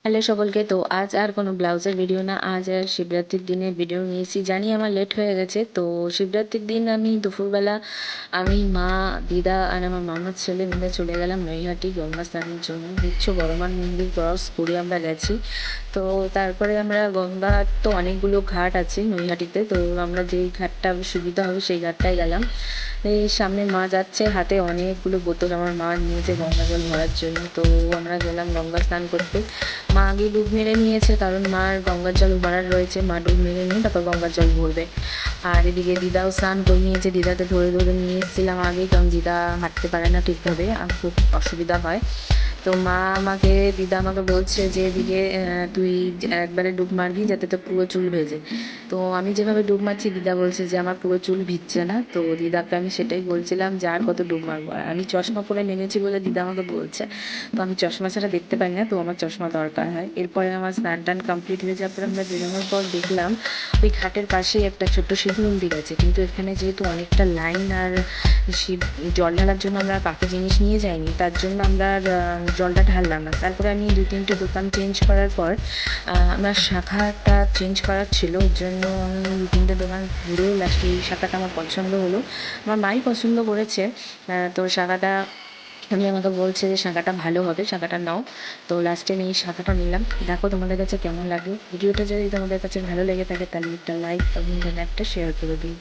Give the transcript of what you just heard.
Hello সকলকে। তো আজ আর কোনো ব্লাউজের ভিডিও না, আজ আর শিবরাত্রির দিনের ভিডিও নিয়েছি। জানি আমার লেট হয়ে গেছে। তো শিবরাত্রির দিন আমি দুপুরবেলা আমি, মা, দিদা আর আমার মামার ছেলে মিলে চলে গেলাম নৈহাটি গঙ্গা স্নানের জন্য। বিচ্ছু বড়মার মন্দির ক্রস করে আমরা গেছি। তো তারপরে আমরা গঙ্গার তো অনেকগুলো ঘাট আছে নৈহাটিতে, তো আমরা যেই ঘাটটা সুবিধা হবে সেই ঘাটটায় গেলাম। এই সামনে মা যাচ্ছে, হাতে অনেকগুলো বোতল আমার মা নিয়েছে গঙ্গা জল ভরার জন্য। তো আমরা গেলাম গঙ্গা স্নান করতে। মা আগে ডুব মেরে নিয়েছে, কারণ মার গঙ্গার জল ভরার রয়েছে। মা ডুব মেরে নিয়ে তারপর গঙ্গার জল ভরবে। আর এদিকে দিদাও স্নান করে নিয়েছে। দিদাকে ধরে ধরে নিয়ে এসেছিলাম আগে, কারণ দিদা হাঁটতে পারে না ঠিকভাবে, আর খুব অসুবিধা হয়। তো দিদা আমাকে বলছে যে এদিকে তুই একবারে ডুব মারবি যাতে তোর পুরো চুল ভেজে। তো আমি যেভাবে ডুব মারছি দিদা বলছে যে আমার পুরো চুল ভিজছে না। তো দিদাকে আমি সেটাই বলছিলাম যে আর কত ডুব মারবো। আর আমি চশমা পরে নেমেছি বলে দিদা আমাকে বলছে। তো আমি চশমা ছাড়া দেখতে পাই না, তো আমার চশমা দরকার হয়। এরপরে আমার স্নান টান কমপ্লিট হয়ে যাওয়ার পর আমরা বেরোনোর পর দেখলাম ওই ঘাটের পাশেই একটা ছোট্ট শিব মন্দির আছে। কিন্তু এখানে যেহেতু অনেকটা লাইন, আর শিব জল ঢালার জন্য আমরা কাউকে জিনিস নিয়ে যাইনি, তার জন্য আমরা আর জলটা ঢাললাম না। তারপরে আমি দু তিনটে দোকান চেঞ্জ করার পর আমার শাখাটা চেঞ্জ করার ছিল, ওর জন্য আমি দু তিনটে দোকান ঘুরে লাস্টে এই শাখাটা আমার পছন্দ হলো। আমার মাই পছন্দ করেছে। তো শাখাটা আমাকে বলছে যে শাখাটা ভালো হবে, শাখাটা নাও। তো লাস্টে আমি এই শাখাটা নিলাম। দেখো তোমাদের কাছে কেমন লাগে। ভিডিওটা যদি তোমাদের কাছে ভালো লেগে থাকে তাহলে একটা লাইক এবং একটা শেয়ার করে দিই।